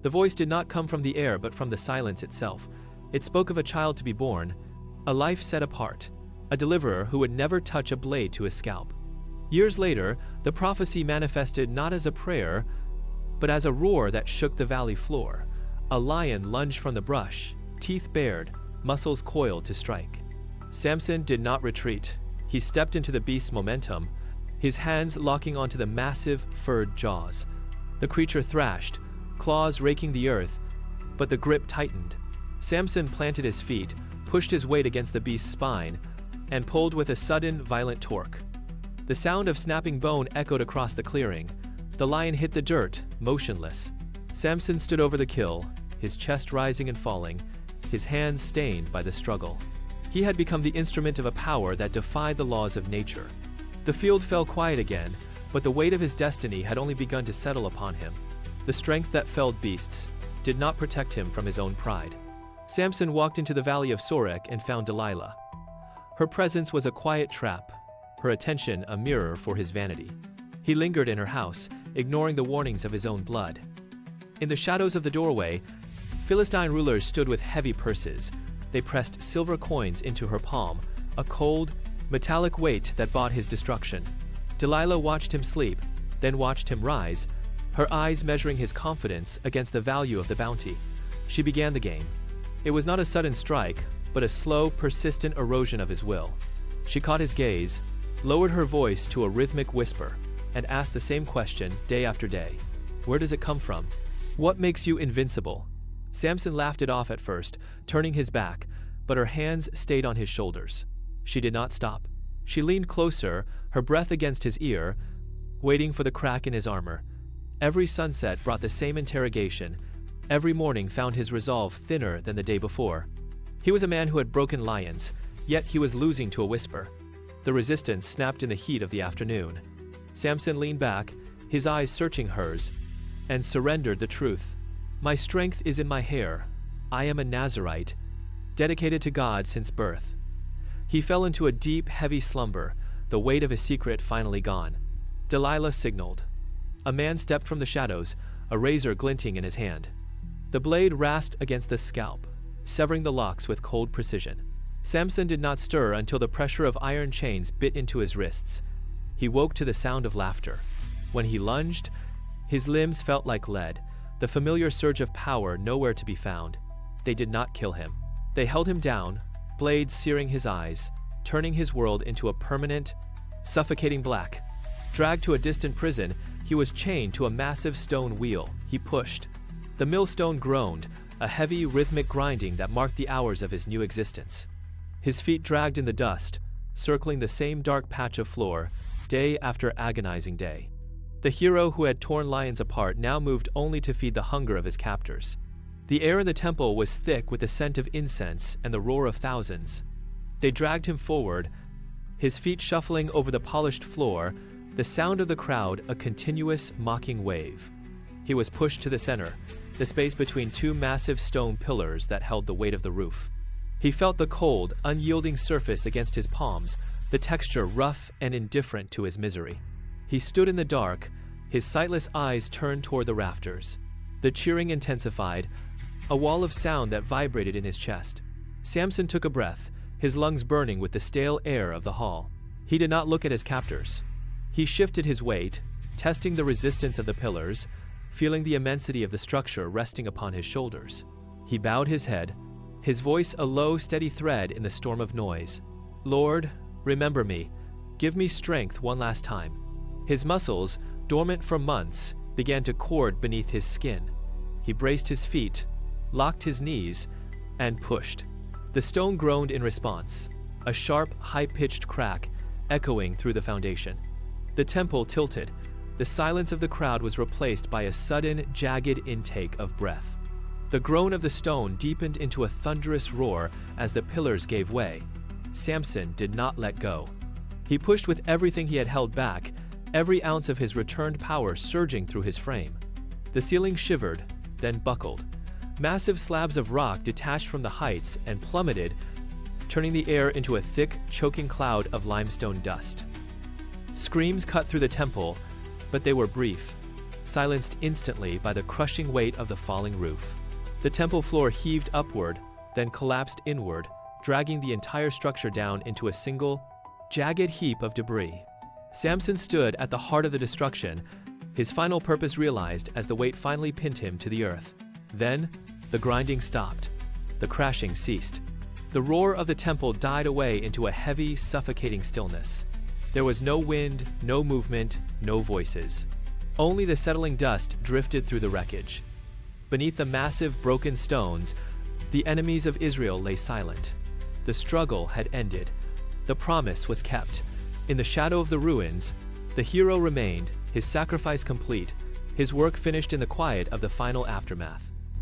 The voice did not come from the air but from the silence itself. It spoke of a child to be born, a life set apart, a deliverer who would never touch a blade to his scalp. Years later, the prophecy manifested not as a prayer, but as a roar that shook the valley floor. A lion lunged from the brush, teeth bared, muscles coiled to strike. Samson did not retreat. He stepped into the beast's momentum, his hands locking onto the massive, furred jaws. The creature thrashed, claws raking the earth, but the grip tightened. Samson planted his feet, pushed his weight against the beast's spine, and pulled with a sudden, violent torque. The sound of snapping bone echoed across the clearing. The lion hit the dirt, motionless. Samson stood over the kill, his chest rising and falling, his hands stained by the struggle. He had become the instrument of a power that defied the laws of nature. The field fell quiet again, but the weight of his destiny had only begun to settle upon him. The strength that felled beasts did not protect him from his own pride. Samson walked into the valley of Sorek and found Delilah. Her presence was a quiet trap, her attention a mirror for his vanity. He lingered in her house, ignoring the warnings of his own blood. In the shadows of the doorway, Philistine rulers stood with heavy purses. They pressed silver coins into her palm, a cold, metallic weight that bought his destruction. Delilah watched him sleep, then watched him rise, her eyes measuring his confidence against the value of the bounty. She began the game. It was not a sudden strike, but a slow, persistent erosion of his will. She caught his gaze, lowered her voice to a rhythmic whisper, and asked the same question day after day. Where does it come from? What makes you invincible? Samson laughed it off at first, turning his back, but her hands stayed on his shoulders. She did not stop. She leaned closer, her breath against his ear, waiting for the crack in his armor. Every sunset brought the same interrogation. Every morning found his resolve thinner than the day before. He was a man who had broken lions, yet he was losing to a whisper. The resistance snapped in the heat of the afternoon. Samson leaned back, his eyes searching hers, and surrendered the truth. My strength is in my hair. I am a Nazirite, dedicated to God since birth. He fell into a deep, heavy slumber, the weight of his secret finally gone. Delilah signaled. A man stepped from the shadows, a razor glinting in his hand. The blade rasped against the scalp, severing the locks with cold precision. Samson did not stir until the pressure of iron chains bit into his wrists. He woke to the sound of laughter. When he lunged, his limbs felt like lead, the familiar surge of power nowhere to be found. They did not kill him. They held him down, blades searing his eyes, turning his world into a permanent, suffocating black. Dragged to a distant prison, he was chained to a massive stone wheel. He pushed. The millstone groaned, a heavy, rhythmic grinding that marked the hours of his new existence. His feet dragged in the dust, circling the same dark patch of floor, day after agonizing day. The hero who had torn lions apart now moved only to feed the hunger of his captors. The air in the temple was thick with the scent of incense and the roar of thousands. They dragged him forward, his feet shuffling over the polished floor, the sound of the crowd a continuous, mocking wave. He was pushed to the center, the space between two massive stone pillars that held the weight of the roof. He felt the cold, unyielding surface against his palms, the texture rough and indifferent to his misery. He stood in the dark, his sightless eyes turned toward the rafters. The cheering intensified, a wall of sound that vibrated in his chest. Samson took a breath, his lungs burning with the stale air of the hall. He did not look at his captors. He shifted his weight, testing the resistance of the pillars, feeling the immensity of the structure resting upon his shoulders. He bowed his head, his voice a low, steady thread in the storm of noise. Lord, remember me. Give me strength one last time. His muscles, dormant for months, began to cord beneath his skin. He braced his feet, locked his knees, and pushed. The stone groaned in response, a sharp, high-pitched crack echoing through the foundation. The temple tilted. The silence of the crowd was replaced by a sudden, jagged intake of breath. The groan of the stone deepened into a thunderous roar as the pillars gave way. Samson did not let go. He pushed with everything he had held back, every ounce of his returned power surging through his frame. The ceiling shivered, then buckled. Massive slabs of rock detached from the heights and plummeted, turning the air into a thick, choking cloud of limestone dust. Screams cut through the temple, but they were brief. silenced instantly by the crushing weight of the falling roof. The temple floor heaved upward, then collapsed inward, dragging the entire structure down into a single, jagged heap of debris. Samson stood at the heart of the destruction, his final purpose realized as the weight finally pinned him to the earth. Then, the grinding stopped. The crashing ceased. The roar of the temple died away into a heavy, suffocating stillness. There was no wind, no movement, no voices. Only the settling dust drifted through the wreckage. Beneath the massive, broken stones, the enemies of Israel lay silent. The struggle had ended. The promise was kept. In the shadow of the ruins, the hero remained, his sacrifice complete, his work finished in the quiet of the final aftermath.